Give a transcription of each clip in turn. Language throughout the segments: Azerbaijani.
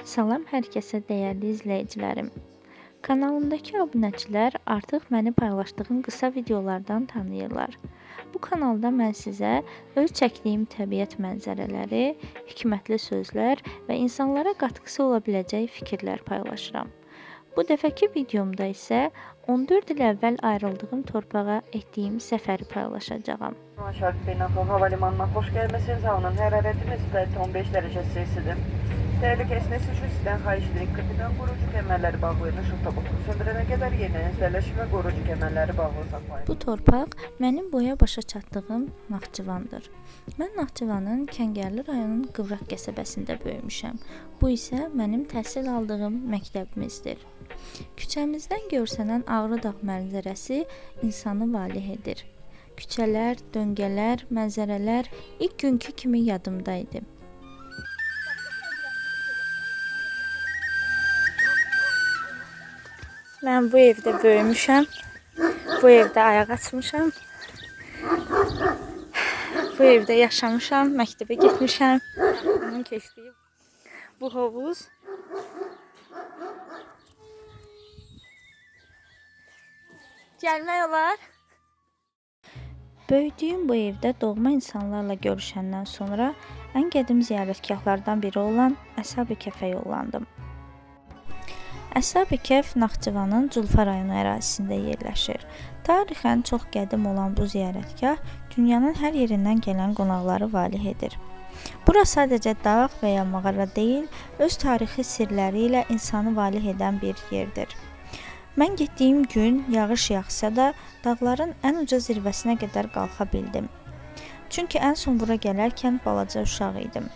Salam hər kəsə dəyərli izləyicilərim. Kanalımdakı abunəçilər artıq məni paylaşdığım qısa videolardan tanıyırlar. Bu kanalda mən sizə öz çəkdiyim təbiət mənzərələri, hikmətli sözlər və insanlara qatqısı ola biləcək fikirlər paylaşıram. Bu dəfəki videomda isə 14 il əvvəl ayrıldığım torpağa etdiyim səfəri paylaşacağam. Şarkı Beynəlxalq Havalimanına xoş gəlmisiniz. Havanın hərarəti müsbət 15 dərəcə Selsidir. Təhlükəsizlik üçün sizdən xahiş edirik. Kapitan qorucu kəmərləri bağlayın. İşıq tabutunu söndürənə qədər yerinizə yerləşin və qorucu kəmərləri bağlı saxlayın. Bu torpaq mənim boya başa çatdığım Naxçıvandır. Mən Naxçıvanın Kəngərli rayonunun Qıvraq qəsəbəsində böyümüşəm. Bu isə mənim təhsil aldığım məktəbimizdir. Küçəmizdən görsənən Ağrı dağ mənzərəsi insanı valeh edir. Küçələr, döngələr, mənzərələr ilk günkü kimi yadımda idi. Mən bu evdə böyümüşəm. Bu evdə ayaq açmışam. Bu evdə yaşamışam, məktəbə getmişəm. Onun keçdiyi bu hovuz. Gəlmək olar. Böyüdüyüm bu evdə doğma insanlarla görüşəndən sonra ən qədim ziyarətgahlardan biri olan Əshab-ı Kəhfə yollandım. Əshab-ı Kəhf Naxçıvanın Culfa rayonu ərazisində yerləşir. Tarixən çox qədim olan bu ziyarətgah dünyanın hər yerindən gələn qonaqları valeh edir. Bura sadəcə dağ və ya mağara deyil, öz tarixi sirləri ilə insanı valeh edən bir yerdir. Mən getdiyim gün yağış yağsa da dağların ən uca zirvəsinə qədər qalxa bildim. Çünki ən son bura gələrkən balaca uşaq idim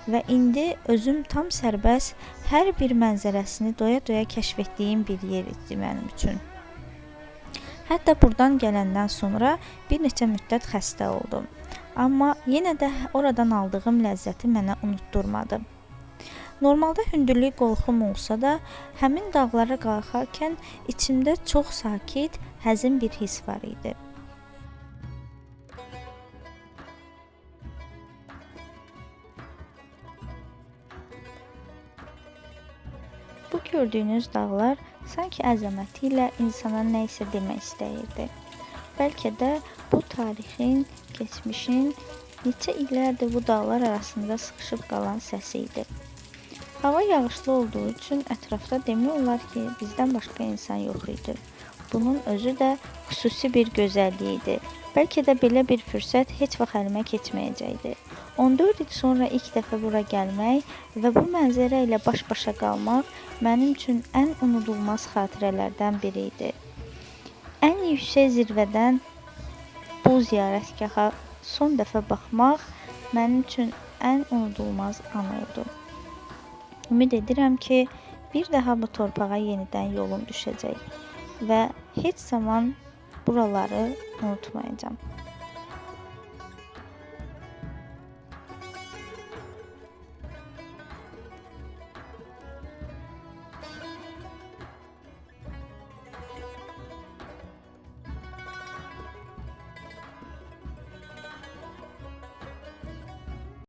və indi özüm tam sərbəst hər bir mənzərəsini doya-doya kəşf etdiyim bir yer idi mənim üçün. Hətta buradan gələndən sonra bir neçə müddət xəstə oldum. Amma yenə də oradan aldığım ləzzəti mənə unutturmadı. Normalda hündürlük qorxum olsa da, həmin dağlara qalxarkən içimdə çox sakit, həzin bir his var idi. Bu gördüyünüz dağlar sanki əzəməti ilə insana nə isə demək istəyirdi. Bəlkə də bu tarixin, keçmişin neçə illərdir bu dağlar arasında sıxışıb qalan səsi idi. Hava yağışlı olduğu üçün ətrafda demək olar ki, bizdən başqa insan yox idi. Bunun özü də xüsusi bir gözəlliyi idi. Bəlkə də belə bir fürsət heç vaxt əlimə keçməyəcəkdi. 14 il sonra ilk dəfə bura gəlmək və bu mənzərə ilə baş-başa qalmaq mənim üçün ən unudulmaz xatirələrdən biri idi. Ən yüksək zirvədən bu ziyarətgaha son dəfə baxmaq mənim üçün ən unudulmaz an oldu. Ümid edirəm ki, bir daha bu torpağa yenidən yolum düşəcək və heç zaman buraları unutmayacağam.